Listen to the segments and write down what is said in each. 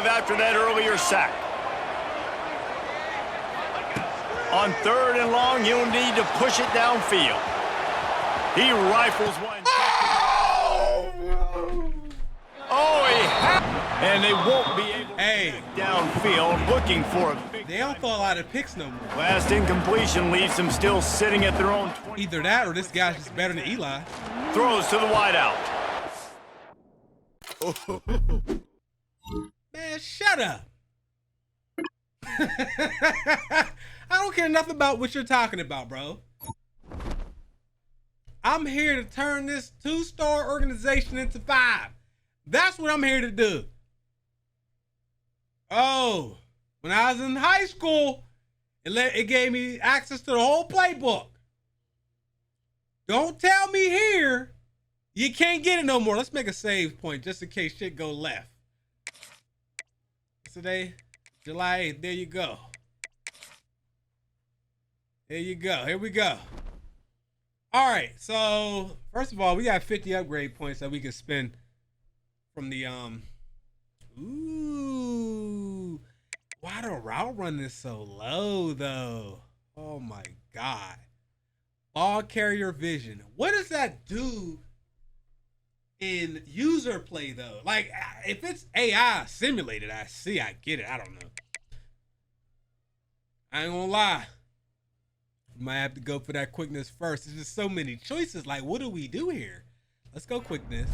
drive after that earlier sack. On 3rd and long, he'll need to push it downfield. He rifles one. Oh, and they won't be able to get downfield looking for a big. They don't throw a lot of picks no more. Last incompletion leaves them still sitting at their own 20. Either that or this guy's just better than Eli. Throws to the wideout. Man, shut up. I don't care nothing about what you're talking about, bro. I'm here to turn this 2-star organization into 5. That's what I'm here to do. Oh, when I was in high school, it gave me access to the whole playbook. Don't tell me here you can't get it no more. Let's make a save point just in case shit go left. Today, July 8th. There you go. There you go. Here we go. All right. So first of all, we got 50 upgrade points that we can spend from the Ooh. Why the route run is so low though? Oh my God. Ball carrier vision. What does that do in user play though? Like if it's AI simulated, I get it. I don't know. I ain't gonna lie. Might have to go for that quickness first. There's just so many choices. Like, what do we do here? Let's go quickness.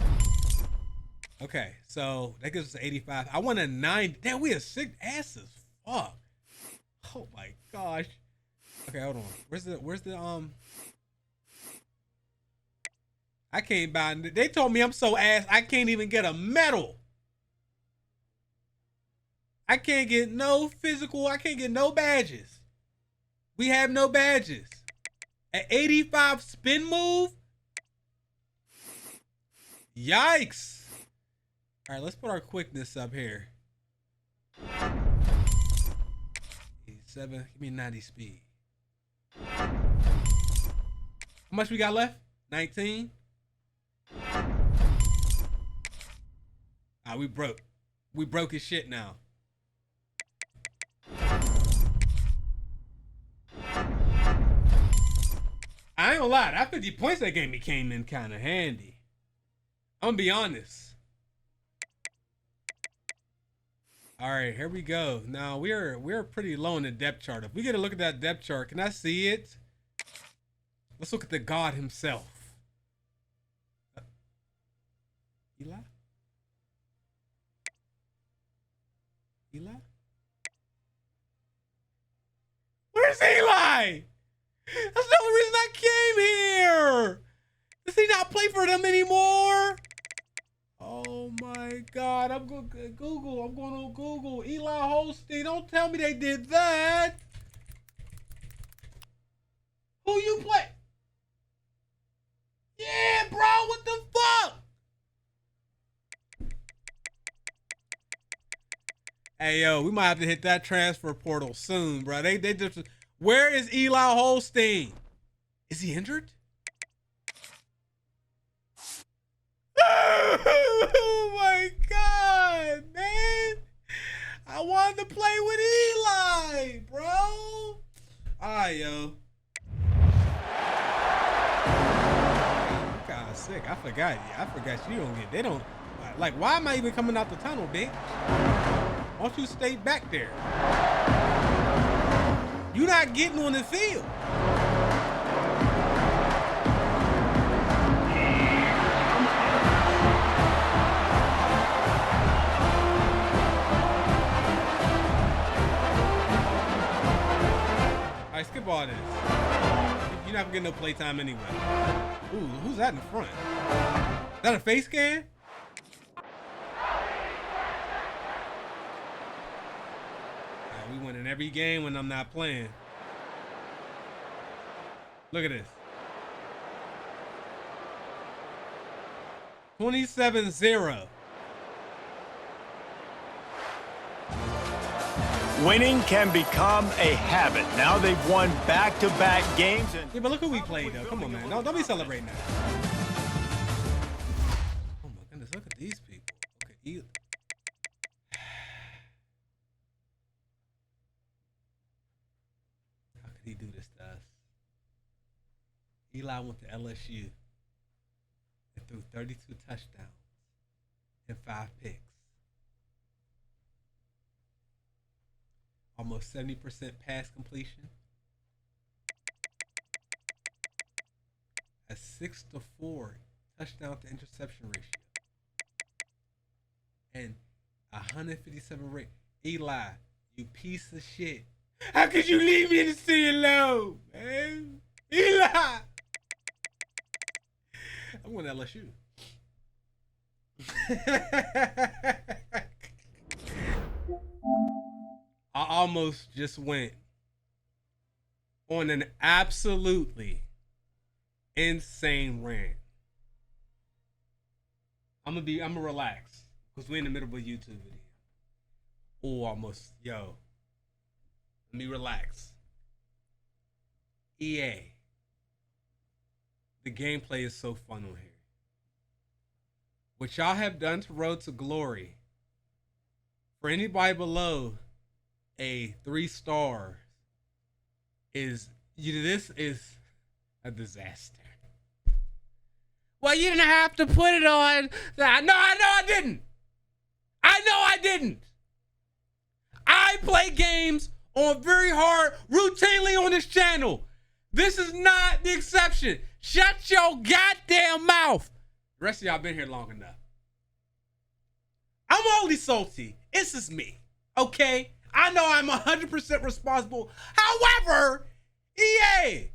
Okay, so that gives us 85. I want a 90. Damn, we are sick ass as fuck. Oh my gosh. Okay, hold on. Where's the I can't buy. They told me I'm so ass I can't even get a medal. I can't get no physical. I can't get no badges. We have no badges. At 85 spin move? Yikes. All right, let's put our quickness up here. 87, give me 90 speed. How much we got left? 19? We broke. We broke his shit now. I ain't gonna lie, that 50 points that gave me came in kind of handy. I'm gonna be honest. All right, here we go. Now we're pretty low in the depth chart. If we get a look at that depth chart, can I see it? Let's look at the God himself. Eli? Eli? Where's Eli? That's the only reason I came here. Does he not play for them anymore? Oh my God. I'm going to Google. I'm going to Google. Eli Holstein. Don't tell me they did that. Who you play? Yeah, bro. What the fuck? Hey, yo, we might have to hit that transfer portal soon, bro. They just... Where is Eli Holstein? Is he injured? Oh my God, man. I wanted to play with Eli, bro. All right, yo. I'm kind of sick. I forgot you don't get, they don't, like, why am I even coming out the tunnel, bitch? Why don't you stay back there? You're not getting on the field. All right, skip all this. You're not getting no playtime anyway. Ooh, who's that in the front? Is that a face scan? We win in every game when I'm not playing. Look at this. 27-0. Winning can become a habit. Now they've won back-to-back games. And yeah, but look who we played, though. Come on, man. Don't be celebrating that. Oh, my goodness. Look at these people. Okay, he do this to us? Eli went to LSU and threw 32 touchdowns and 5 picks. Almost 70% pass completion. A 6-4 touchdown to interception ratio. And 157 rate. Eli, you piece of shit. How could you leave me in the city alone, man? Eli! I'm going to LSU. I almost just went on an absolutely insane rant. I'm gonna relax because we're in the middle of a YouTube video. Oh, almost, yo. Let me relax. EA. The gameplay is so fun on here. What y'all have done to Road to Glory, for anybody below a 3-star, this is a disaster. Well, you didn't have to put it on. No, I know I didn't. I play games on very hard routinely on this channel. This is not the exception. Shut your goddamn mouth. The rest of y'all been here long enough. I'm only salty. It's just me. Okay? I know I'm 100% responsible. However, EA,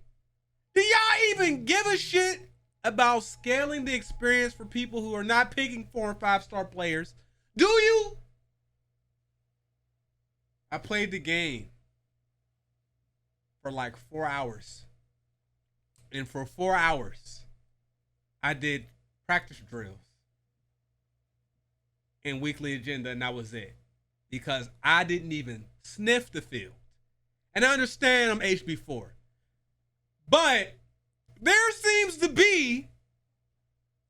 do y'all even give a shit about scaling the experience for people who are not picking 4 and 5-star players? Do you? I played the game for like 4 hours. And for 4 hours, I did practice drills and weekly agenda, and that was it. Because I didn't even sniff the field. And I understand I'm HB4. But there seems to be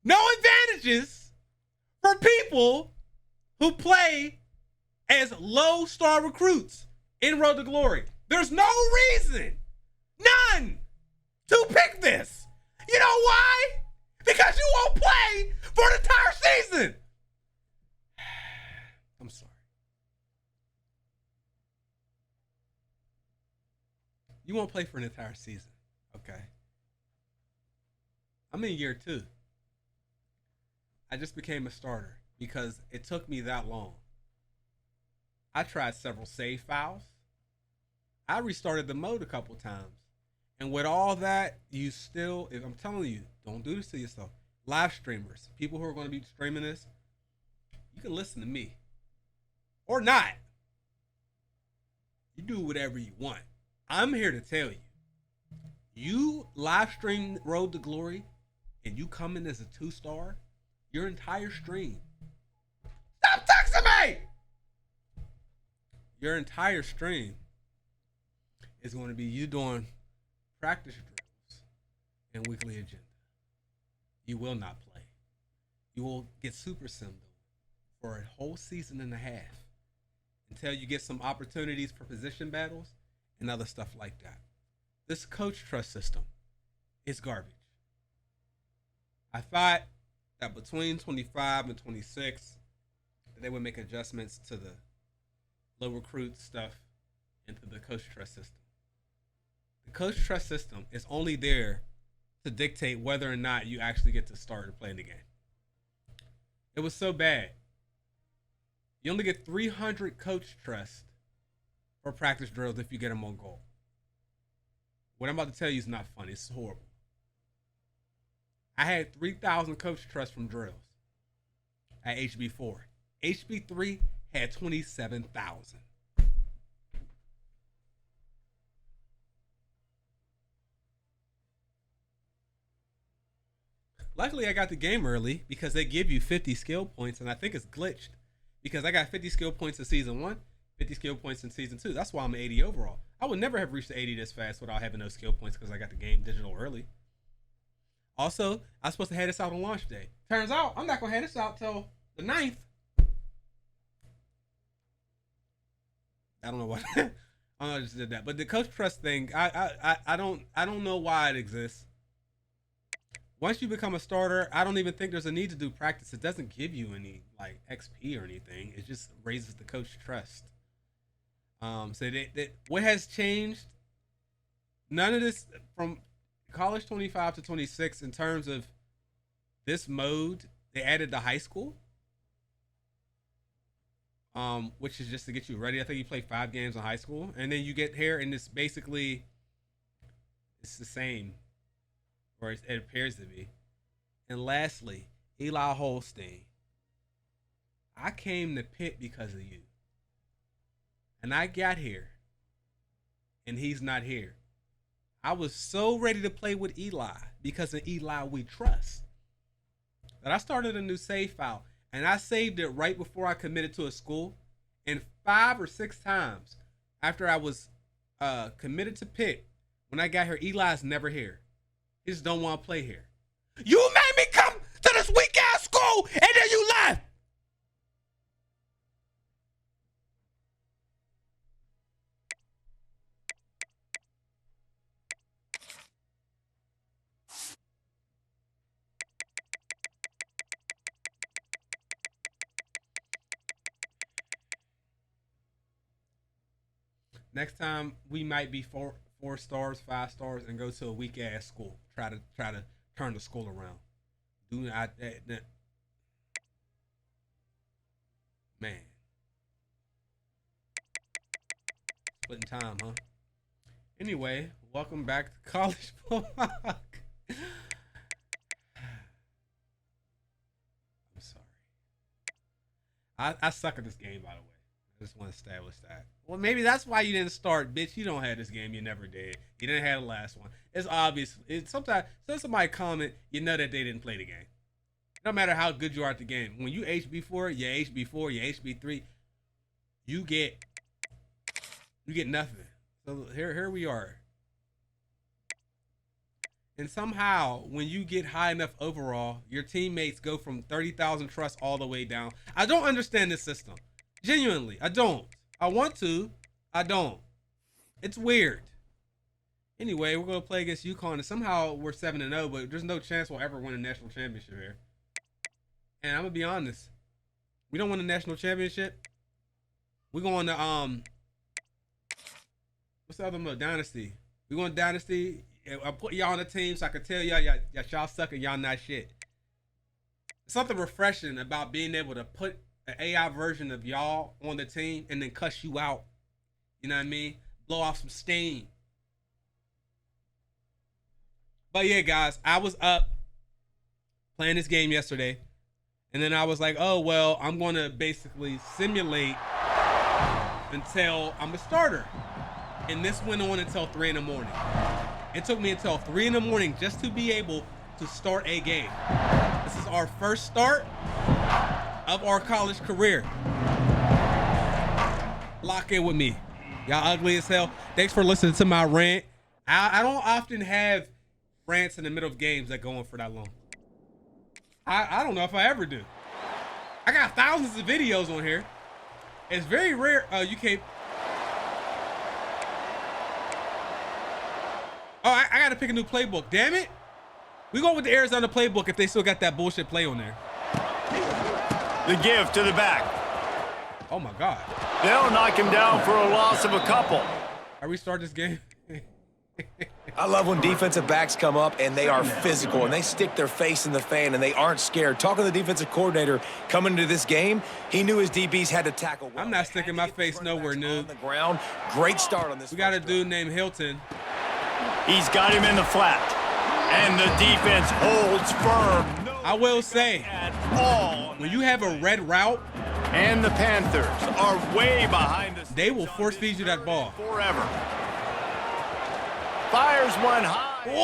no advantages for people who play as low-star recruits in Road to Glory. There's no reason, none, to pick this. You know why? Because you won't play for an entire season. I'm sorry. You won't play for an entire season, okay? I'm in year 2. I just became a starter because it took me that long. I tried several save files. I restarted the mode a couple times. And with all that, you still, if I'm telling you, don't do this to yourself. Live streamers, people who are going to be streaming this, you can listen to me. Or not. You do whatever you want. I'm here to tell you. You live stream Road to Glory and you come in as a 2-star, your entire stream. Stop texting me! Your entire stream is going to be you doing practice drills and weekly agenda. You will not play. You will get super simmed for a whole season and a half until you get some opportunities for position battles and other stuff like that. This coach trust system is garbage. I thought that between 25 and 26, they would make adjustments to the low recruit stuff and to the coach trust system. The coach trust system is only there to dictate whether or not you actually get to start and play in the game. It was so bad. You only get 300 coach trust for practice drills if you get them on goal. What I'm about to tell you is not funny. It's horrible. I had 3,000 coach trust from drills at HB4. HB3 had 27,000. Luckily, I got the game early because they give you 50 skill points, and I think it's glitched because I got 50 skill points in season 1, 50 skill points in season 2. That's why I'm 80 overall. I would never have reached the 80 this fast without having those skill points because I got the game digital early. Also, I was supposed to have this out on launch day. Turns out, I'm not going to have this out till the 9th. I don't know I just did that. But the coach trust thing, I don't know why it exists. Once you become a starter, I don't even think there's a need to do practice. It doesn't give you any like XP or anything. It just raises the coach trust. So what has changed? None of this from college 25 to 26 in terms of this mode. They added the high school, which is just to get you ready. I think you play 5 games in high school, and then you get here, and it's the same, or it appears to be. And lastly, Eli Holstein. I came to Pitt because of you, and I got here, and he's not here. I was so ready to play with Eli because of Eli we trust that I started a new save file, and I saved it right before I committed to a school. And 5 or 6 times after I was committed to Pitt, when I got here, Eli's never here. He just don't want to play here. You made me come to this weak ass school, and then you left. Next time we might be 4 stars, 5 stars, and go to a weak ass school. Try to turn the school around. Man, splitting time, huh? Anyway, welcome back to College Block. I'm sorry. I suck at this game, by the way. I just want to establish that. Well, maybe that's why you didn't start, bitch. You don't have this game. You never did. You didn't have the last one. It's obvious. Sometimes somebody comment, you know that they didn't play the game. No matter how good you are at the game. When you HB4, you HB4, you HB3, you get nothing. So here we are. And somehow, when you get high enough overall, your teammates go from 30,000 trust all the way down. I don't understand this system. Genuinely, I don't. I want to. I don't. It's weird. Anyway, we're going to play against Uconn, and somehow we're 7-0, but there's no chance we'll ever win a national championship here. And I'm going to be honest. We don't win a national championship. We're going to, what's the other mode? Dynasty. We're going to Dynasty. I'll put y'all on the team so I can tell y'all suck and y'all not shit. There's something refreshing about being able to put an AI version of y'all on the team and then cuss you out. You know what I mean? Blow off some steam. But yeah, guys, I was up playing this game yesterday, and then I was like, oh, well, I'm going to basically simulate until I'm a starter. And this went on until 3 in the morning. It took me until 3 in the morning just to be able to start a game. This is our first start of our college career. Lock in with me. Y'all ugly as hell. Thanks for listening to my rant. I don't often have rants in the middle of games that go on for that long. I don't know if I ever do. I got thousands of videos on here. It's very rare. You can't. Oh, I got to pick a new playbook. Damn it. We going with the Arizona playbook if they still got that bullshit play on there. The give to the back. Oh, my God. They'll knock him down for a loss of a couple. Are we start this game? I love when defensive backs come up and they are physical and they stick their face in the fan and they aren't scared. Talking to the defensive coordinator coming into this game, he knew his DBs had to tackle well. I'm not sticking my face nowhere, noob. On the ground. Great start on this. We got a dude named Hilton. He's got him in the flat. And the defense holds firm. No I will say, at all. when you have a red route, and the Panthers are way behind us. They will force feed you that ball. Forever. Fires one high. Whoa!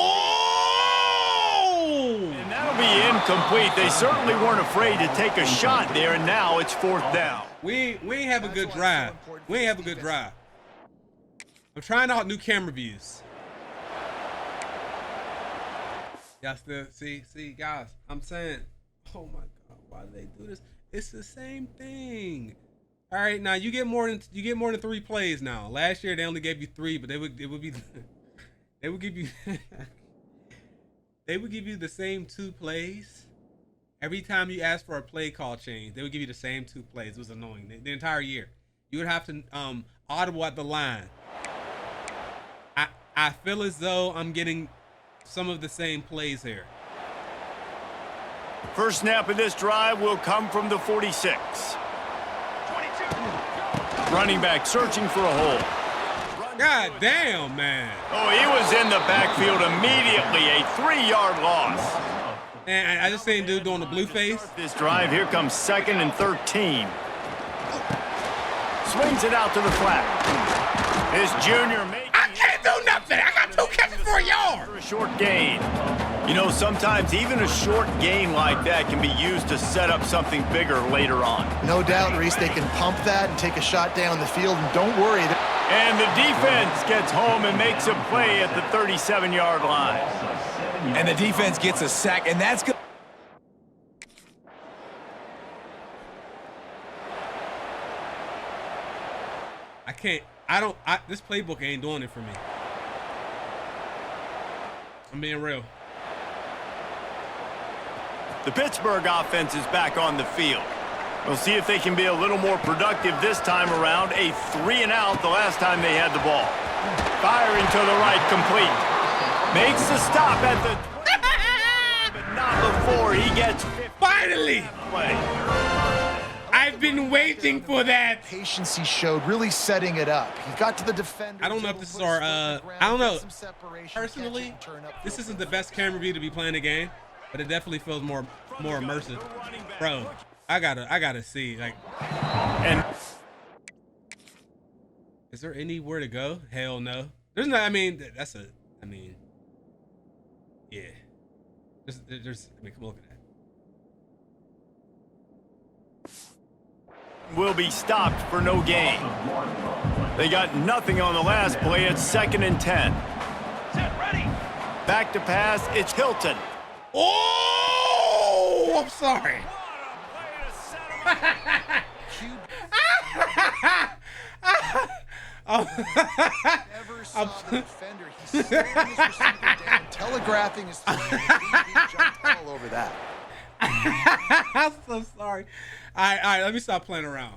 And that'll be incomplete. They certainly weren't afraid to take a shot there, and now it's 4th down. We ain't have a good drive. We ain't have a good drive. I'm trying out new camera views. Y'all still see, guys, I'm saying, oh my God, why do they do this? It's the same thing. All right, now you get more than 3 plays now. Last year they only gave you 3, but they would give you they would give you the same 2 plays every time you asked for a play call change. They would give you the same 2 plays. It was annoying the entire year. You would have to audible at the line. I feel as though I'm getting some of the same plays here. First snap of this drive will come from the 46. 22. Running back searching for a hole. God damn, man. Oh, he was in the backfield immediately. A 3-yard loss. And I just seen dude doing the blue face. This drive, here comes 2nd and 13. Swings it out to the flat. This junior making... I can't do nothing. I got 2 catches for a yard. For a short gain. You know, sometimes even a short gain like that can be used to set up something bigger later on. No doubt, Reese, they can pump that and take a shot down the field, and don't worry. And the defense gets home and makes a play at the 37-yard line. And the defense gets a sack, and that's good. This playbook ain't doing it for me. I'm being real. The Pittsburgh offense is back on the field. We'll see if they can be a little more productive this time around. A 3-and-out the last time they had the ball. Firing to the right, complete. Makes the stop at the 20, but not before he gets 50. Finally! Play. I've been waiting for that. Patience he showed, really setting it up. He got to the defender. I don't know if this is our, I don't know. Personally, this isn't the best camera view to be playing the game, but it definitely feels more immersive. Bro, I gotta see, like. And is there anywhere to go? Hell no. There's not. I mean, yeah. There's. I mean, come look at that. will be stopped for no gain. They got nothing on the last play. It's 2nd and 10. Back to pass. It's Hilton. Oh, I'm sorry. Never saw the defender. He's slowing his receiver down, telegraphing his three, and he jumped all over that. I'm so sorry. All right, let me stop playing around.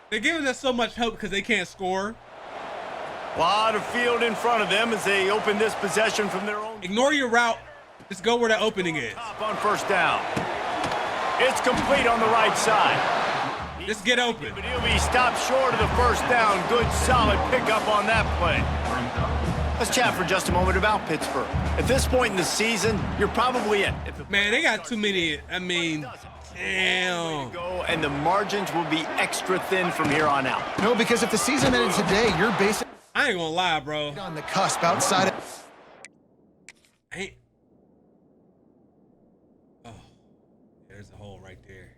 They're giving us so much hope because they can't score. A lot of field in front of them as they open this possession from their own. Ignore your route. Just go where the opening is. Top on first down. It's complete on the right side. Just get open. But he'll be stopped short of the first down. Good, solid pickup on that play. Let's chat for just a moment about Pittsburgh. At this point in the season, you're probably in. Man, they got too many. I mean, damn. And the margins will be extra thin from here on out. No, because if the season ended today, you're basically I ain't gonna lie, bro. on the cusp outside of. Oh, there's a hole right there.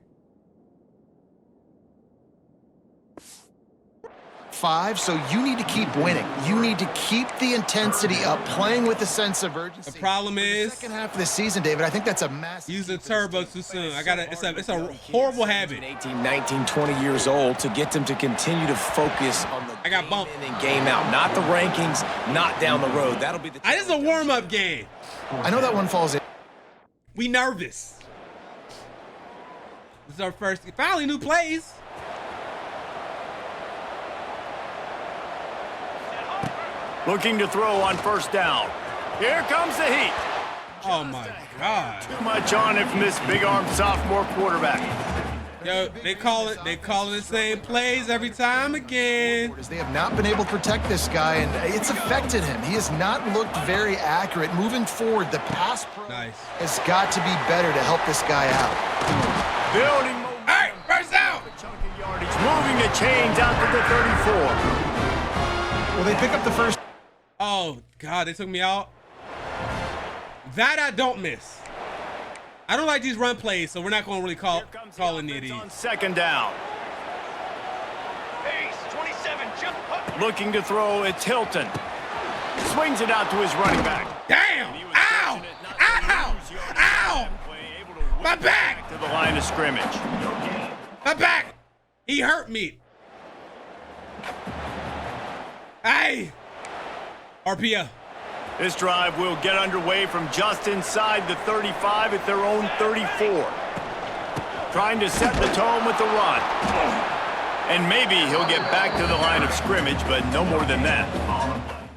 5, so you need to keep winning. You need to keep the intensity up, playing with a sense of urgency. The problem is second half of the season, David. I think that's a massive. Use the turbo too soon. It's a horrible habit. 18, 19, 20 years old to get them to continue to focus on the I got bumped. game in and game out, not the rankings, not down the road. That'll be the. This is a warm-up game. I know that one falls in. We nervous. This is our first. Finally, new plays. Looking to throw on first down. Here comes the heat. Oh my God. Too much on it from this big-armed sophomore quarterback. Yo, they call it the same plays every time again. They have not been able to protect this guy, and it's affected him. He has not looked very accurate. Moving forward, the pass pro has got to be better to help this guy out. Building momentum. All right, first down. Chunky yardage, moving the chains out to the 34. Well, they pick up the first. Oh God, they took me out. That I don't miss. I don't like these run plays, so we're not going to really call any of these. On second down. Looking to throw, it's Hilton. Swings it out to his running back. Damn! Ow! Ow! Ow! My back! To the line of scrimmage. My back! He hurt me. Hey. RPO. This drive will get underway from just inside the 35 at their own 34. Trying to set the tone with the run. And maybe he'll get back to the line of scrimmage, but no more than that.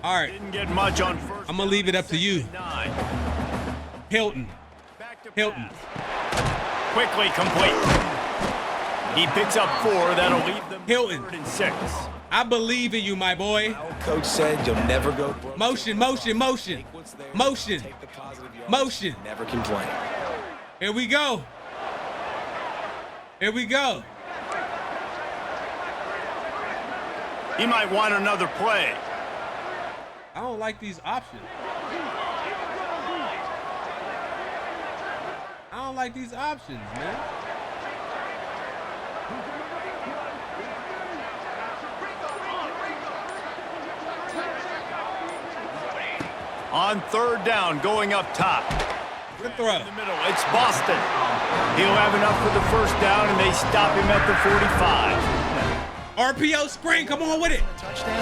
All right. Didn't get much on first. I'm going to leave it up to you. Hilton. Hilton. Quickly complete. He picks up 4. That'll leave them Hilton. 3rd and 6. I believe in you, my boy. Coach said you'll never go broke. Motion, motion, motion. Motion. Motion. Never complain. Here we go. Here we go. He might want another play. I don't like these options. I don't like these options, man. On 3rd down, going up top. Good throw. In the middle, it's Boston. He'll have enough for the 1st down, and they stop him at the 45. RPO screen, come on with it. Touchdown.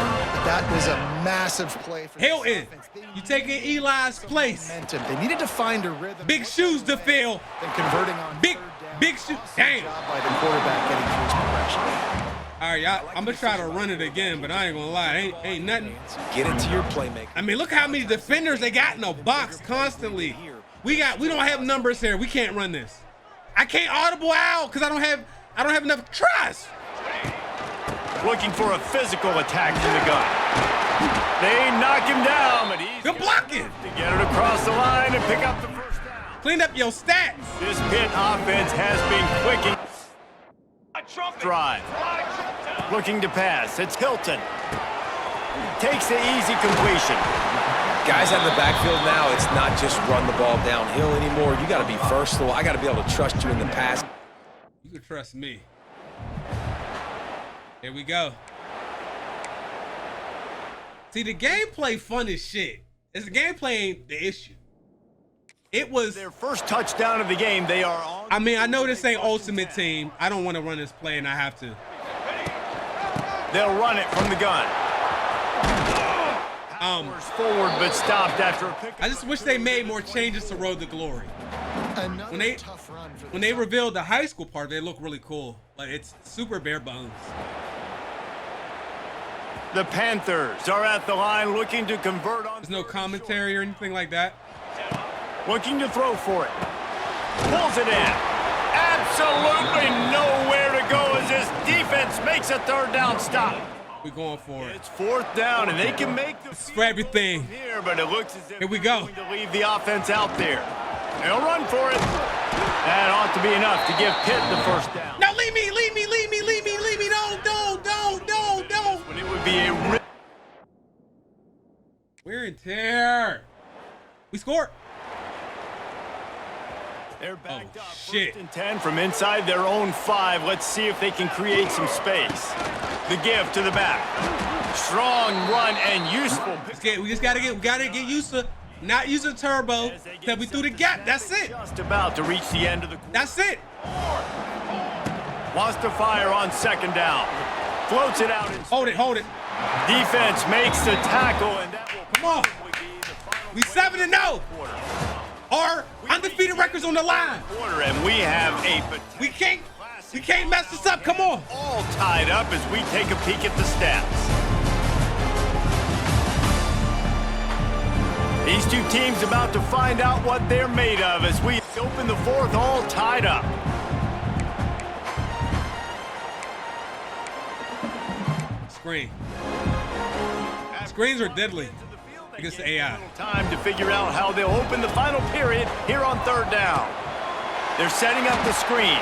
That was a massive play for Hilton, you taking Eli's place. momentum. They needed to find a rhythm. Big shoes to fill. Then converting on Big third down. shoes. Damn. Job by the quarterback getting through his progression. All right, y'all. I'm gonna try to run it again, but I ain't gonna lie, ain't nothing. Get it to your playmaker. I mean, look how many defenders they got in the box constantly. We don't have numbers here. We can't run this. I can't audible out because I don't have enough trust. Looking for a physical attack to the gun. They knock him down, but he's Good blocking. to get it across the line and pick up the 1st down. Clean up your stats. This Pitt offense has been clicking. Drive. Looking to pass. It's Hilton. Takes the easy completion. Guys out in the backfield now, it's not just run the ball downhill anymore. You got to be versatile. I got to be able to trust you in the pass. You can trust me. Here we go. See, the gameplay fun as shit. The gameplay ain't the issue. It was Their first touchdown of the game. They are on. I mean, I know this ain't Ultimate Team. I don't want to run this play, and I have to. They'll run it from the gun. Forward, but stopped after a pick. I just wish they made more changes to Road to Glory. Another tough run for When they revealed the high school part, they look really cool. Like, it's super bare bones. The Panthers are at the line looking to convert on. There's no commentary or anything like that. Looking to throw for it. Pulls it in. Absolutely nowhere to go as this defense makes a 3rd down stop. We're going for it. It's 4th down, and they can make the It's for everything. here, but it looks as if Here we go. they're going to leave the offense out there. They'll run for it. That ought to be enough to give Pitt the 1st down. No, leave me, leave me, leave me, leave me, leave me. No, no, no, no, no. When it would be a We're in tear. We scored. They're backed up. Shit. 1st and 10 from inside their own 5. Let's see if they can create some space. The give to the back. Strong run and useful. We just gotta get used to not using turbo till we through the gap. That's it. Just about to reach the end of the quarter. That's it. Wants to fire on 2nd down. Floats it out. Hold it. Defense makes the tackle, and that will Come on. probably be the final We 7-0. quarter. Our undefeated records on the line. Quarter, and we have a We can't mess this up. Come on. all tied up as we take a peek at the stats. These two teams about to find out what they're made of as we open the 4th, all tied up. Screen. Screens are deadly against the AI. Time to figure out how they'll open the final period here on 3rd down. They're setting up the screen,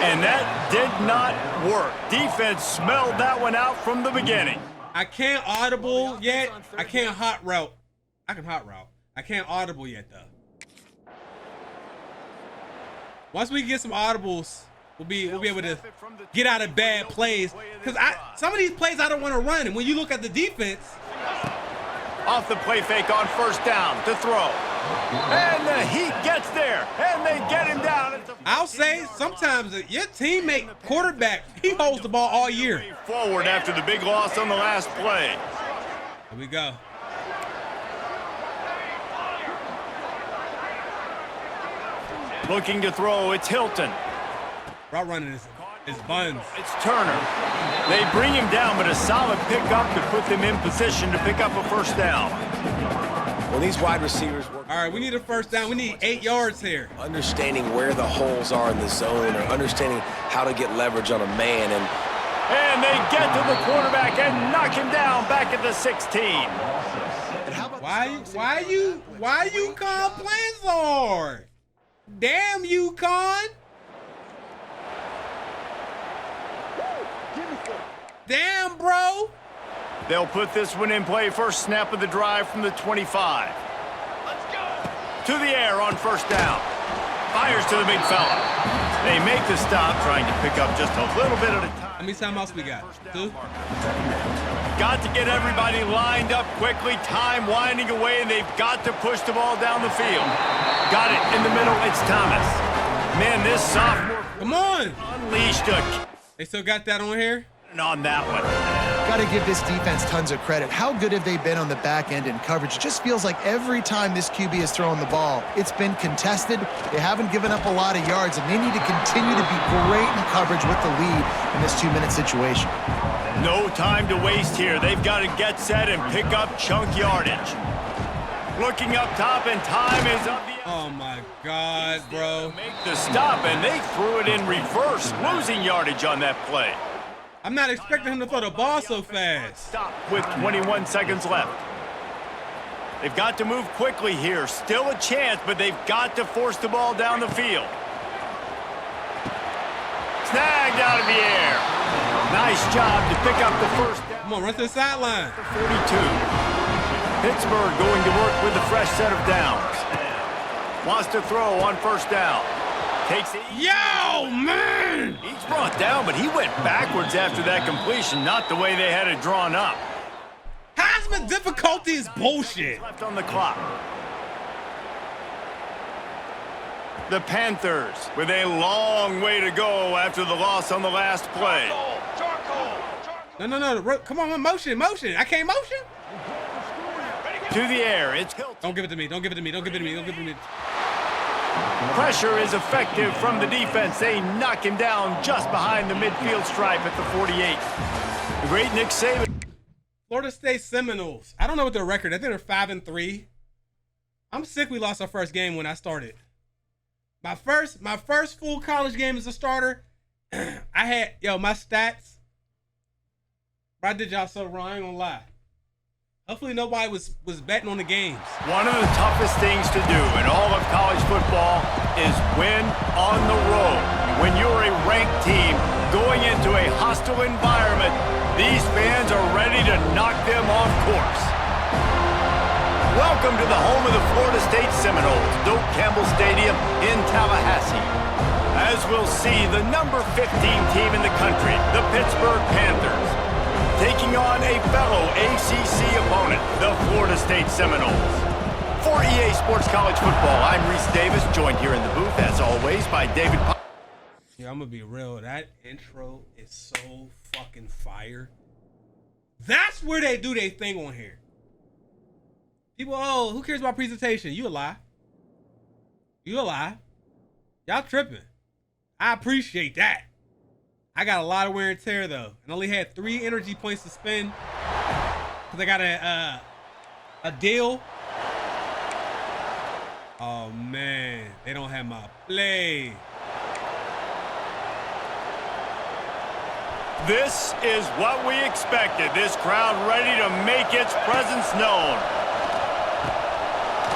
and that did not work. Defense smelled that one out from the beginning. I can't audible yet. I can't hot route. I can hot route. I can't audible yet though. Once we get some audibles, we'll be able to get out of bad plays. Because some of these plays I don't want to run. And when you look at the defense, Off the play fake on 1st down to throw. And the heat gets there, and they get him down. I'll say sometimes your teammate quarterback, he holds the ball all year. Forward after the big loss on the last play. Here we go. Looking to throw, it's Hilton. Route running is Buns. It's Turner. They bring him down, but a solid pickup to put them in position to pick up a first down. Well, these wide receivers work. All right, we need a first down. We need 8 yards here. Understanding where the holes are in the zone, or understanding how to get leverage on a man. And they get to the quarterback and knock him down back at the 16. Why Uconn playing so hard? Damn, Uconn. Damn, bro. They'll put this one in play. First snap of the drive from the 25. Let's go. To the air on first down. Fires to the big fella. They make the stop, trying to pick up just a little bit at a time. How many timeouts we got? 2? Got to get everybody lined up quickly. Time winding away, and they've got to push the ball down the field. Got it in the middle. It's Thomas. Man, this sophomore. Come on. Unleashed a. They still got that on here? On that one. Got to give this defense tons of credit. How good have they been on the back end in coverage? It just feels like every time this QB has thrown the ball, it's been contested. They haven't given up a lot of yards, and they need to continue to be great in coverage with the lead in this 2-minute situation. No time to waste here. They've got to get set and pick up chunk yardage. Looking up top, and time is up. Oh, my God, bro. Make the stop, and they threw it in reverse, losing yardage on that play. I'm not expecting him to throw the ball so fast. Stop with 21 seconds left. They've got to move quickly here. Still a chance, but they've got to force the ball down the field. Snagged out of the air. Nice job to pick up the first down. Come on, run to the sideline. 42. Pittsburgh going to work with a fresh set of downs. Wants to throw on first down. Takes it. Yo, man! He's brought down, but he went backwards after that completion, not the way they had it drawn up. Heisman difficulty is bullshit. Left on the clock. The Panthers with a long way to go after the loss on the last play. No. Come on, motion. I can't motion. To the air, it's Hilton. Don't give it to me. Don't give it to me. Pressure is effective from the defense. They knock him down just behind the midfield stripe at the 48. The great Nick Saban. Florida State Seminoles. I don't know what their record. I think they're 5-3. I'm sick we lost our first game when I started. My first full college game as a starter, I had, my stats. I did y'all so wrong, I ain't gonna lie. Hopefully nobody was betting on the games. One of the toughest things to do in all of college football is win on the road. When you're a ranked team going into a hostile environment, these fans are ready to knock them off course. Welcome to the home of the Florida State Seminoles, Doak Campbell Stadium in Tallahassee. As we'll see, the number 15 team in the country, the Pittsburgh Panthers, taking on a fellow ACC opponent, the Florida State Seminoles. For EA Sports College Football, I'm Reese Davis, joined here in the booth, as always, by David. Yeah, I'm gonna be real. That intro is so fucking fire. That's where they do their thing on here. People, who cares about presentation? You a lie. Y'all tripping. I appreciate that. I got a lot of wear and tear though, and only had 3 energy points to spend because I got a deal. Oh man, they don't have my play. This is what we expected. This crowd ready to make its presence known.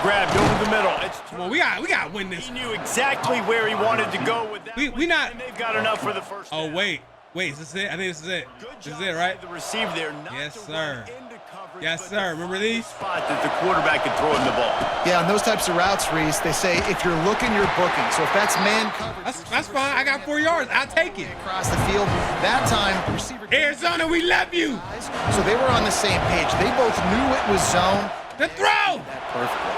Grabbed over the middle. Come on, we got to win this. He knew exactly where he wanted to go with that. We not. And they've got enough for the first. Oh wait, is this it? I think this is it. This is it, right? The receiver there. Yes, sir. Yes, sir. Remember these? Spot that the quarterback could throw in the ball. Yeah, on those types of routes, Reese, they say if you're looking, you're booking. So if that's man coverage, that's fine. I got 4 yards. I'll take it. Across the field. That time, the receiver. Arizona, we love you. So they were on the same page. They both knew it was zone. The throw. Perfectly.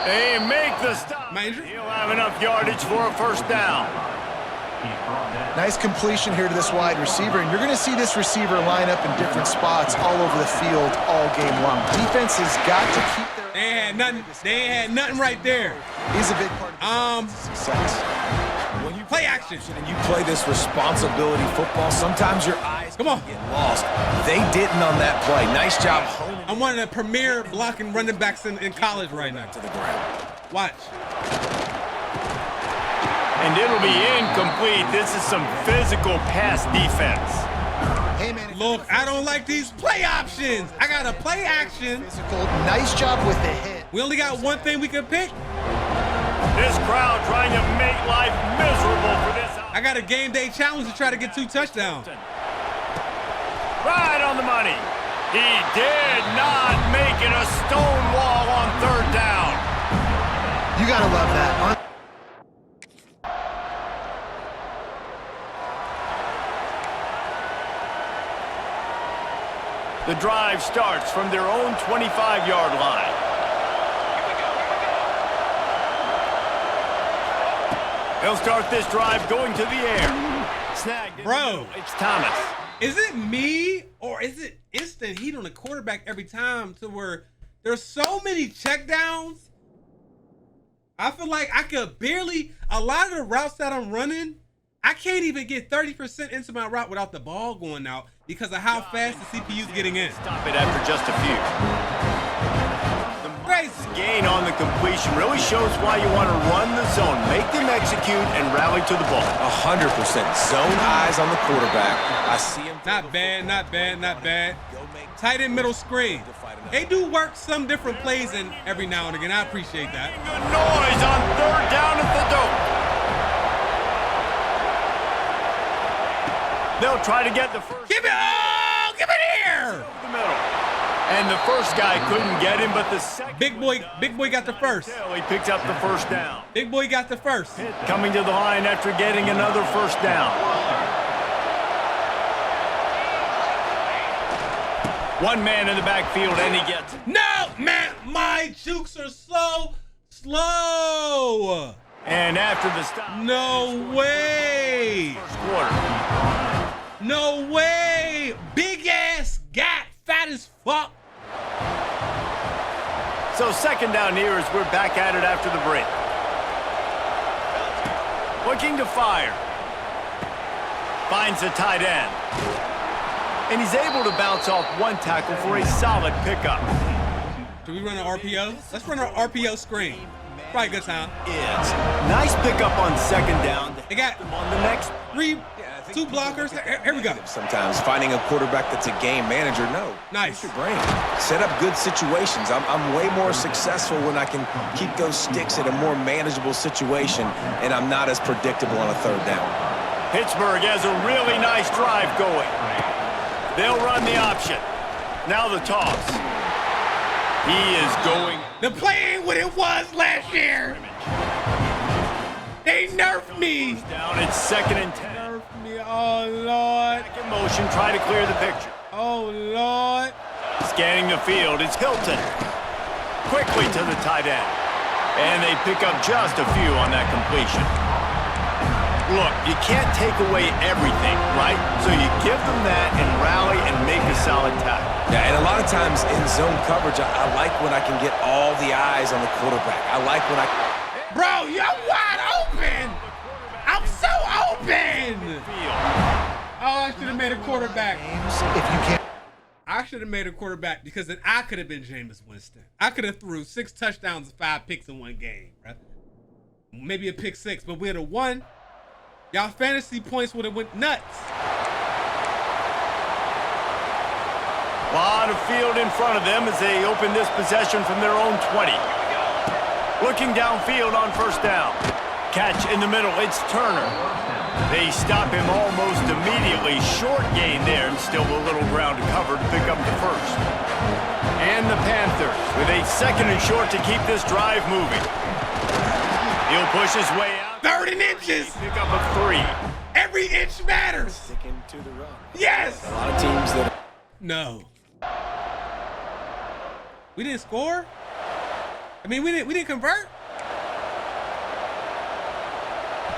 They make the stop. Major. He'll have enough yardage for a first down. Nice completion here to this wide receiver, and you're going to see this receiver line up in different spots all over the field all game long. Defense has got to keep their... They had nothing right there. He's a big part of success. When you Play action. and you play this responsibility football, sometimes your eyes Come on. get lost. They didn't on that play. Nice job honing I'm one of the premier blocking running backs in college right now. to the ground. Watch. And it'll be incomplete. This is some physical pass defense. Hey, man. Look, I don't like these play options. I got a play action. Physical. Nice job with the hit. We only got one thing we can pick. This crowd trying to make life miserable for this. I got a game day challenge to try to get 2 touchdowns. Right on the money. He did not make it a stone wall on third down. You got to love that. The drive starts from their own 25-yard line. They'll start this drive going to the air. Snagged. Bro. It's Thomas. Is it me or is it instant heat on the quarterback every time to where there's so many checkdowns? I feel like I could barely, a lot of the routes that I'm running, I can't even get 30% into my route without the ball going out because of how fast the CPU's getting in. Stop it after just a few. Crazy. Gain on the completion really shows why you want to run the zone, make them execute, and rally to the ball. 100% zone eyes on the quarterback. I see him. Not bad, not bad, not bad. Tight end middle screen. They do work some different plays in every now and again. I appreciate that. Good noise on third down at the dope. They'll try to get the first. Give it, oh, give it here. The middle. And the first guy couldn't get him, but the second. Big boy got the first. He picks up the first down. Big boy got the first. Coming to the line after getting another first down. One man in the backfield, and he gets it. No, man, my jukes are so slow. And after the stop. No way. First quarter. No way. Big ass gat, fat as fuck. So second down here as we're back at it after the break. Looking to fire. Finds the tight end. And he's able to bounce off one tackle for a solid pickup. Do we run an RPO? Let's run an RPO screen. Probably a good time. Is nice pickup on second down. They got On the next. two blockers. Here we go. Sometimes finding a quarterback that's a game manager, no. Nice. Use your brain. Set up good situations. I'm way more successful when I can keep those sticks in a more manageable situation, and I'm not as predictable on a third down. Pittsburgh has a really nice drive going. They'll run the option. Now the toss. He is going. The play ain't what it was last year. They nerfed me. Down, it's 2nd and 10. Nerfed me. Oh, Lord. Back in motion, try to clear the picture. Oh, Lord. Scanning the field, it's Hilton. Quickly to the tight end. And they pick up just a few on that completion. Look, you can't take away everything, right? So you give them that and rally and make a solid tackle. Yeah, and a lot of times in zone coverage, I like when I can get all the eyes on the quarterback. I like when I... Bro, you're wide open. I'm so open. Oh, I should have made a quarterback. If you can't. I should have made a quarterback because then I could have been Jameis Winston. I could have threw 6 touchdowns and 5 picks in one game, right? Maybe a pick 6, but we'd have won. Y'all fantasy points would have went nuts. A lot of field in front of them as they open this possession from their own 20. Looking downfield on first down. Catch in the middle, it's Turner. They stop him almost immediately. Short gain there and still a little ground to cover to pick up the first. And the Panthers with a 2nd and short to keep this drive moving. He'll push his way out. 3rd and inches. Pick up a 3. Every inch matters. Sticking to the run. Yes. A lot of teams that... No. We didn't score? I mean, we didn't convert.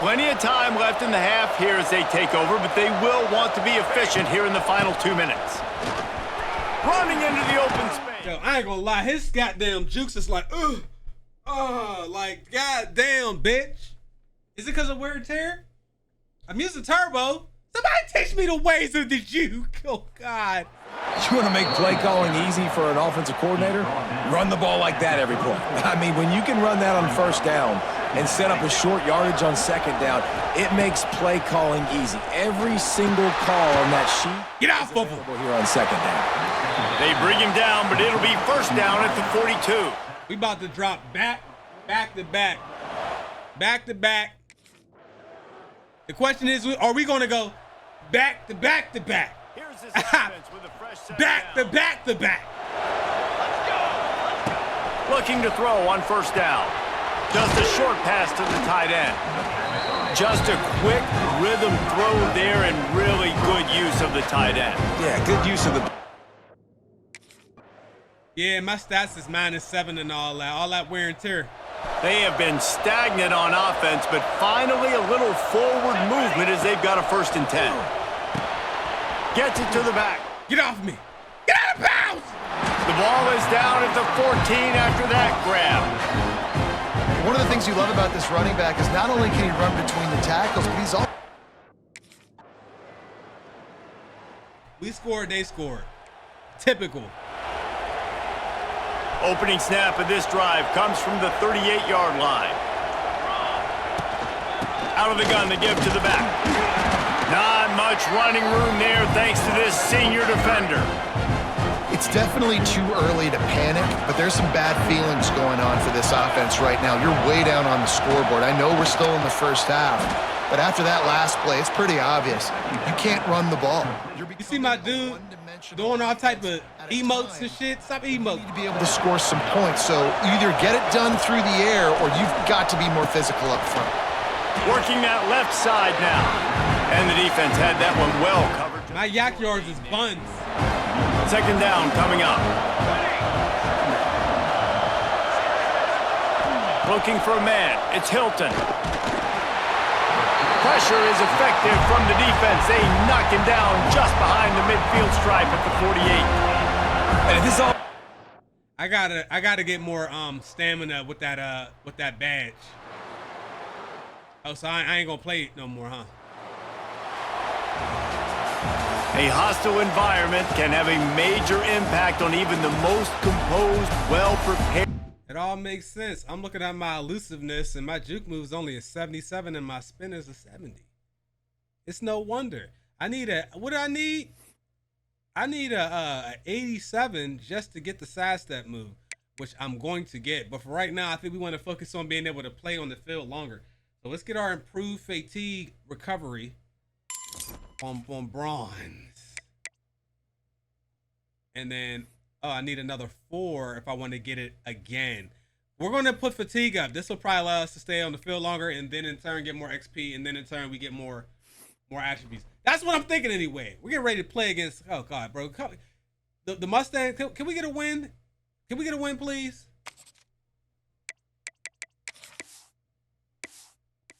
Plenty of time left in the half here as they take over, but they will want to be efficient here in the final 2 minutes. Running into the open space. Yo, I ain't gonna lie, his goddamn jukes is like, like goddamn, bitch. Is it because of wear and tear? I'm using turbo. Somebody teach me the ways of the juke. Oh God. You want to make play calling easy for an offensive coordinator? Run the ball like that every play. I mean, when you can run that on first down and set up a short yardage on second down, it makes play calling easy. Every single call on that sheet Get out, is available here on second down. They bring him down, but it'll be first down at the 42. We about to drop back to back. The question is, are we going to go back to back to back? Here's this offense with a fresh set Back to down. back to back. Looking to throw on first down. Just a short pass to the tight end. Just a quick rhythm throw there and really good use of the tight end. Yeah, good use of the... Yeah, my stats is -7 and all that wear and tear. They have been stagnant on offense, but finally a little forward movement as they've got a 1st and 10. Gets it to the back. Get off me. Get out of bounds. The ball is down at the 14 after that grab. One of the things you love about this running back is not only can he run between the tackles, but he's also... We scored, they scored. Typical. Opening snap of this drive comes from the 38-yard line. Out of the gun, they give to the back. Not much running room there thanks to this senior defender. It's definitely too early to panic, but there's some bad feelings going on for this offense right now. You're way down on the scoreboard. I know we're still in the first half, but after that last play, it's pretty obvious. You can't run the ball. You see my dude doing all type of emotes and shit? Stop emoting. You need to be able to score some points, so either get it done through the air or you've got to be more physical up front. Working that left side now. And the defense had that one well covered. My yak yards is buns. Second down coming up. Looking for a man. It's Hilton. Pressure is effective from the defense. They knock him down just behind the midfield stripe at the 48. And this all... I gotta get more stamina with that badge. Oh, so I ain't gonna play it no more, huh? A hostile environment can have a major impact on even the most composed, well-prepared. It all makes sense. I'm looking at my elusiveness, and my juke move is only a 77, and my spin is a 70. It's no wonder. I need a, what do I need? I need a 87 just to get the sidestep move, which I'm going to get. But for right now, I think we want to focus on being able to play on the field longer. So let's get our improved fatigue recovery on bronze. And then, oh, I need another 4 if I want to get it again. We're going to put fatigue up. This will probably allow us to stay on the field longer and then in turn get more XP, and then in turn we get more attributes. That's what I'm thinking anyway. We're getting ready to play against, oh God, bro. The Mustang, can we get a win? Can we get a win, please?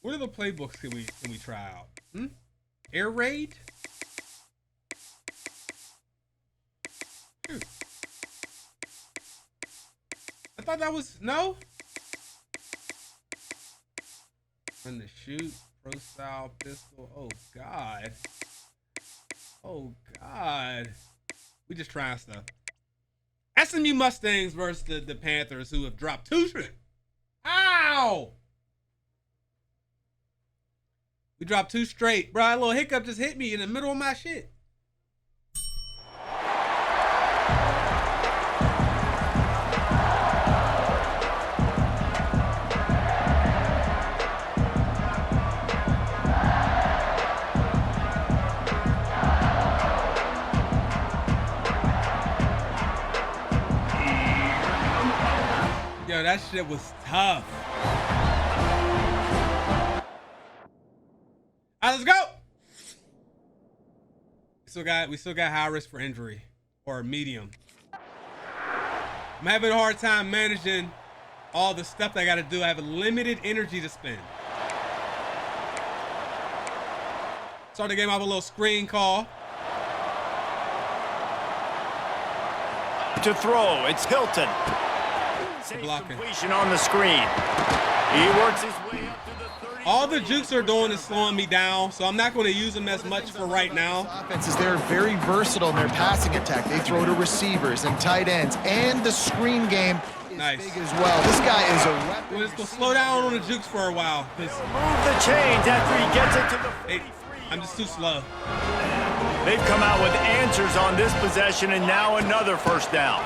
What other playbooks can we try out? Air raid? I thought that was, no? Run the shoot, pro style pistol. Oh God. Oh God. We just trying stuff. SMU Mustangs versus the Panthers, who have dropped 2 straight. Ow! We dropped 2 straight. Bro, a little hiccup just hit me in the middle of my shit. Yo, that shit was tough. All right, let's go. We still got high risk for injury, or medium. I'm having a hard time managing all the stuff I got to do. I have limited energy to spend. Start the game off with a little screen call. To throw, it's Hilton. Safe blocking. completion on the screen. He works his way up to the 30. All the jukes are doing is slowing me down, so I'm not going to use them as much for right now. Offenses, they're very versatile in their passing attack. They throw to receivers and tight ends, and the screen game is Nice. big as well. This guy is a weapon. We're just going to slow down on the jukes for a while, because Move the chains after he gets it to the 43. I'm just too slow. They've come out with answers on this possession, and now another first down.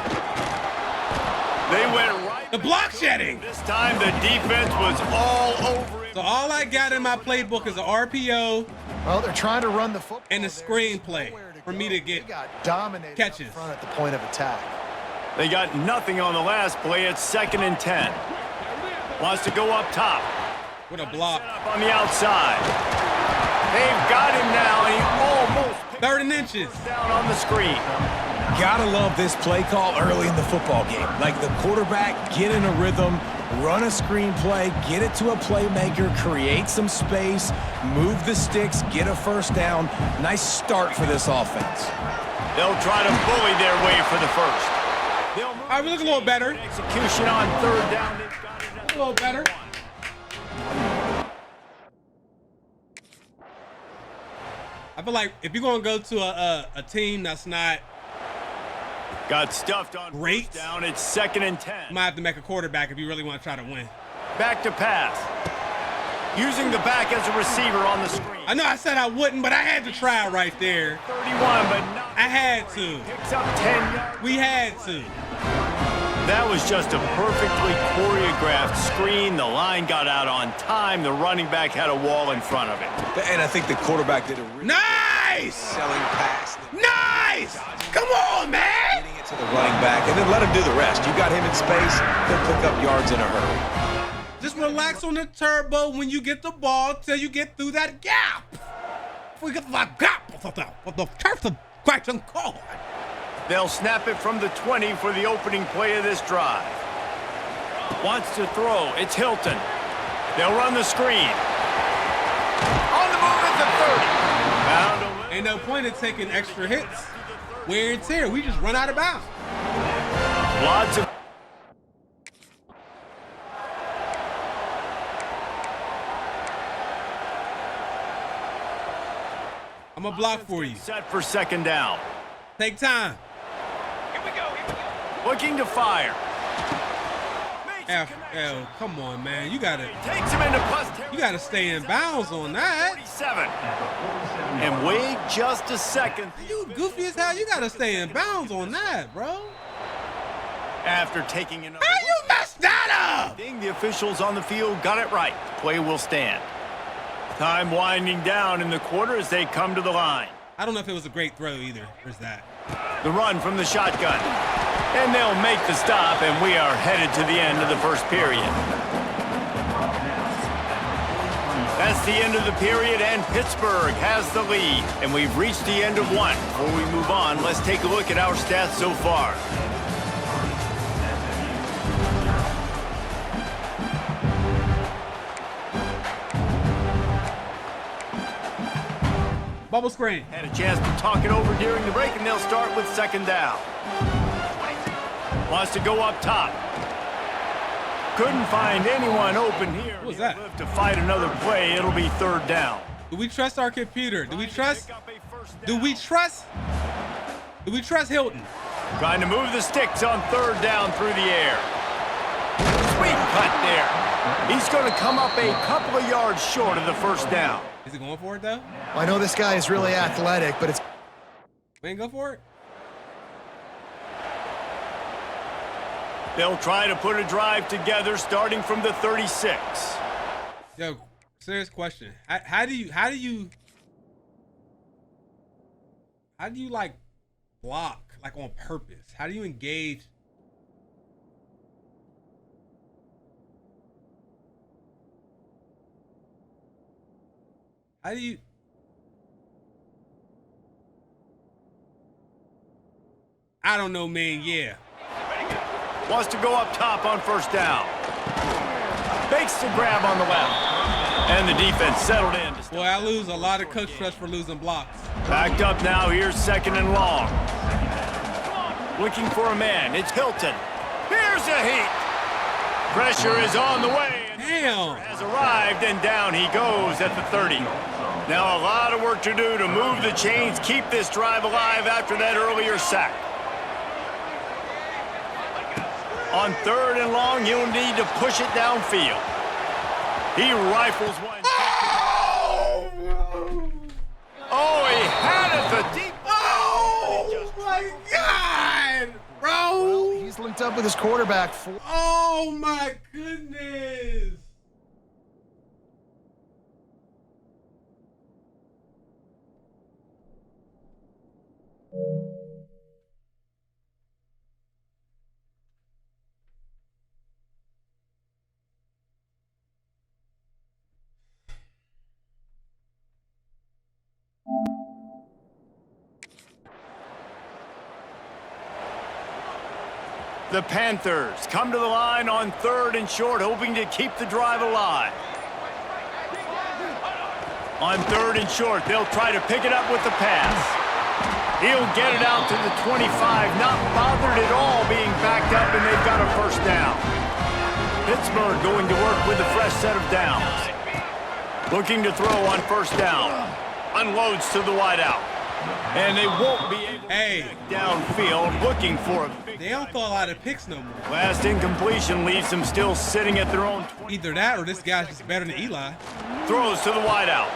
They went right. The block shedding. This time the defense was all over it. So all I got in my playbook is an RPO Well, they're trying to run the football. and a there. screenplay Nowhere to for go. me to get They got dominated catches. up front at the point of attack. They got nothing on the last play. It's 2nd and 10. Wants to go up top. with a block. Set up on the outside. They've got him now, and he almost picked 3rd and inches. down on the screen. Gotta love this play call early in the football game. Like the quarterback, get in a rhythm, run a screen play, get it to a playmaker, create some space, move the sticks, get a first down. Nice start for this offense. They'll try to bully their way for the first. They'll move All right, we look a little better. execution on 3rd down. They've got it at A little better. I feel like if you're gonna go to a team that's not, Got stuffed on Great. first down. It's 2nd and 10. you might have to make a quarterback if you really want to try to win. Back to pass. Using the back as a receiver on the screen. I know I said I wouldn't, but I had to try right there. 31, but not. I had to. Picks up 10 yards. We had to. That was just a perfectly choreographed screen. The line got out on time. The running back had a wall in front of it. And I think the quarterback did a really Nice! selling pass. Nice! Come on, man! Getting it to the running back, and then let him do the rest. You got him in space, he'll pick up yards in a hurry. Just relax on the turbo when you get the ball till you get through that gap. If we get that gap, the person question call. They'll snap it from the 20 for the opening play of this drive. Wants to throw. It's Hilton. They'll run the screen. On the move at the 30. Found a little. Ain't no point in taking extra hits. Wear and tear. We just run out of bounds. Lots of. I'm gonna block for you. Set for 2nd down. Take time. Looking to fire. L, come on, man. You gotta Takes him into plus territory. you gotta stay in bounds on that. 47. And wait just a second. You goofy as hell. You gotta stay in bounds on that, bro. After taking another How you messed that up? the officials on the field got it right. The play will stand. Time winding down in the quarter as they come to the line. I don't know if it was a great throw either. Where's that? The run from the shotgun. And they'll make the stop, and we are headed to the end of the first period. That's the end of the period, and Pittsburgh has the lead. And we've reached the end of one. Before we move on, let's take a look at our stats so far. Bubble screen. Had a chance to talk it over during the break, and they'll start with 2nd down. Wants to go up top. Couldn't find anyone open here. What was that? He'll live to fight another play. It'll be 3rd down. Do we trust our computer? Do we trust? Pick up a first Do down. we trust? Do we trust Hilton? Trying to move the sticks on 3rd down through the air. Sweet cut there. He's going to come up a couple of yards short of the first down. Is he going for it though? I know this guy is really athletic, but it's We ain't go for it. They'll try to put a drive together starting from the 36. Yo, serious question. How do you like block like on purpose? How do you engage? How do you? I don't know, man. Yeah. Wants to go up top on 1st down. makes the grab on the left. And the defense settled in. Boy, I lose a lot of coach trust for losing blocks. Backed up now, here's 2nd and long. Looking for a man, it's Hilton. Here's a heat. Pressure is on the way. Damn. Has arrived, and down he goes at the 30. Now a lot of work to do to move the chains, keep this drive alive after that earlier sack. On 3rd and long, you'll need to push it downfield. He rifles one. Oh, he had it the deep. Oh, my God, bro. Well, he's linked up with his quarterback. Oh, my goodness. The Panthers come to the line on 3rd and short, hoping to keep the drive alive. On 3rd and short, they'll try to pick it up with the pass. He'll get it out to the 25, not bothered at all being backed up, and they've got a 1st down. Pittsburgh going to work with a fresh set of downs. Looking to throw on 1st down. Unloads to the wideout. And they won't be able to get downfield looking for a big. They don't throw a lot of picks no more. Last incompletion leaves them still sitting at their own 20. Either that or this guy's just better than Eli. Throws to the wideout.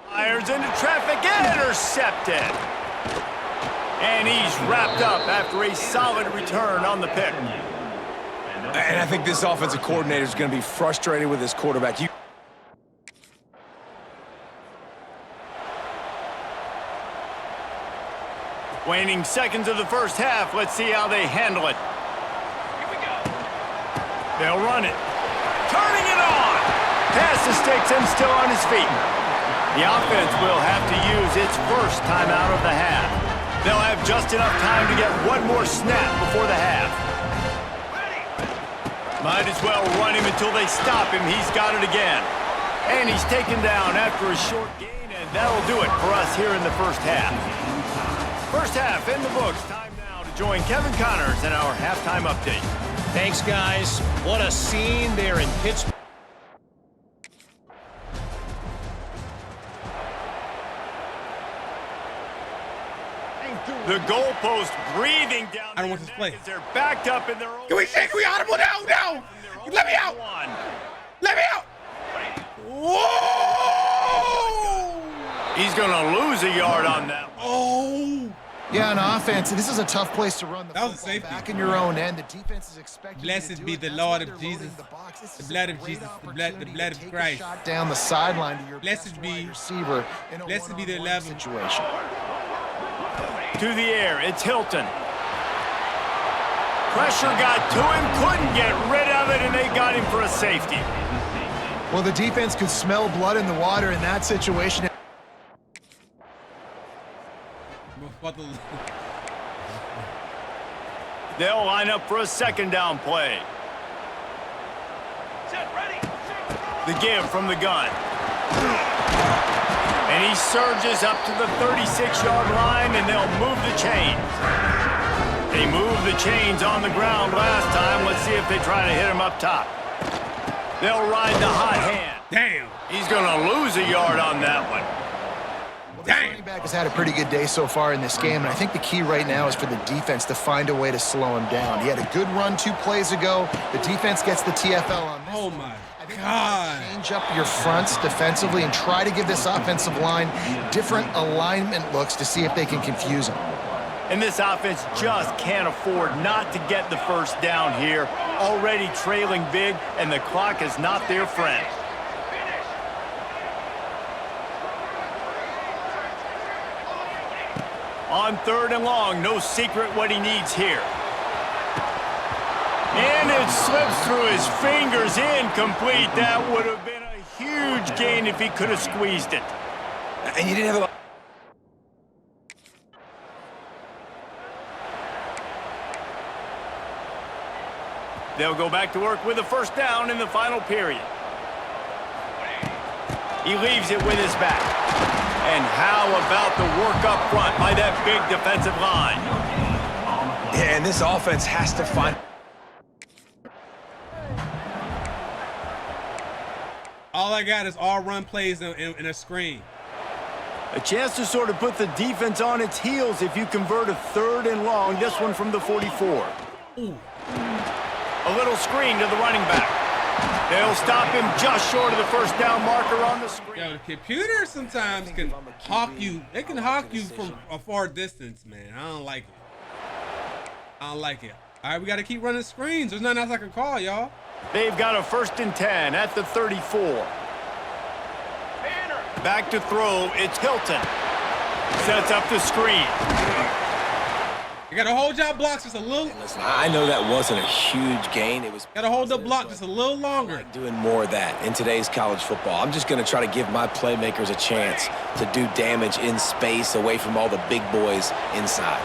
Fires into traffic, intercepted. And he's wrapped up after a solid return on the pick. And I think this offensive coordinator is going to be frustrated with his quarterback. Waning seconds of the 1st half. Let's see how they handle it. Here we go. They'll run it. Turning it on. Pass the sticks and still on his feet. The offense will have to use its 1st timeout of the half. They'll have just enough time to get one more snap before the half. Might as well run him until they stop him. He's got it again. And he's taken down after a short gain, and that'll do it for us here in the 1st half. 1st half in the books. Time now to join Kevin Connors in our halftime update. Thanks, guys. What a scene there in Pittsburgh. The goalpost breathing down. I don't want this play. They're backed up in their own. Can we audible? No. Let me out. Let me out. Whoa. He's going to lose a yard on that one. Oh. Yeah, on offense, this is a tough place to run the That was a football safety. back in your own end. The defense is expecting Blessed you to do be it. the That's Lord why of they're loading Jesus, the box. This the is blood a of great Jesus, the opportunity blood to of take Christ. a shot down the sideline to your Blessed best be- wide receiver in a blessed be the one-on-one 11. situation. To the air, it's Hilton. Pressure got to him, couldn't get rid of it, and they got him for a safety. Well, the defense could smell blood in the water in that situation. They'll line up for a 2nd down play. Set, ready. The give from the gun. And he surges up to the 36-yard line, and they'll move the chains. They moved the chains on the ground last time. Let's see if they try to hit him up top. They'll ride the hot hand. Damn. He's going to lose a yard on that one. The running back has had a pretty good day so far in this game, and I think the key right now is for the defense to find a way to slow him down. He had a good run 2 plays ago. The defense gets the TFL on this. Oh, my I think God. change up your fronts defensively and try to give this offensive line different alignment looks to see if they can confuse him. And this offense just can't afford not to get the 1st down here. Already trailing big, and the clock is not their friend. On 3rd and long, no secret what he needs here. And it slips through his fingers, incomplete. That would have been a huge gain if he could have squeezed it. And you didn't have a... They'll go back to work with a first down in the final period. He leaves it with his back. And how about the work up front by that big defensive line? Yeah, and this offense has to find... All I got is all run plays in a screen. A chance to sort of put the defense on its heels if you convert a 3rd and long. This one from the 44. Ooh. A little screen to the running back. They'll stop him just short of the first down marker on the screen. Yo, the computer sometimes can hawk you. They can hawk you from a far distance, man. I don't like it. I don't like it. All right, we got to keep running screens. There's nothing else I can call, y'all. They've got a 1st and 10 at the 34. Back to throw, it's Hilton. Sets up the screen. You got to hold y'all blocks just a little. Listen, I know that wasn't a huge gain. It was... Got to hold the block just a little longer. Doing more of that in today's college football. I'm just going to try to give my playmakers a chance to do damage in space away from all the big boys inside.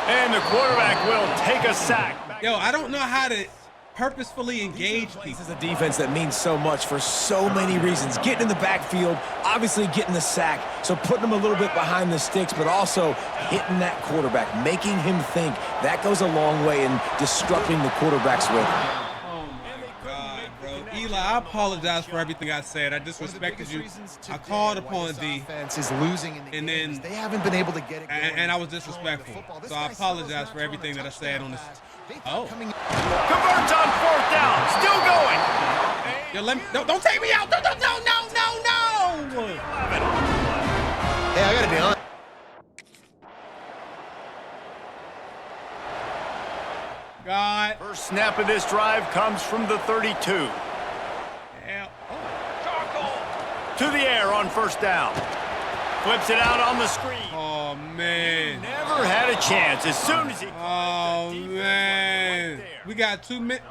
And the quarterback will take a sack. Yo, I don't know how to purposefully engage This people. is a defense that means so much for so many reasons. Getting in the backfield, obviously getting the sack, so putting them a little bit behind the sticks, but also hitting that quarterback, making him think. That goes a long way in disrupting the quarterback's rhythm. Oh my God, bro. Eli, I apologize for everything I said. I disrespected you. I called upon thee, Offense is losing in the and game then they haven't been able to get it going. and I was disrespectful. So I apologize for everything that I said on this. Oh. Converts on 4th down, still going. Yo, let me, don't take me out. No. Hey, I gotta be honest. God. First snap of this drive comes from the 32. Hell. To the air on 1st down. Flips it out on the screen. Oh, man. Never had a chance as soon as he... Oh, man. We got 2 minutes.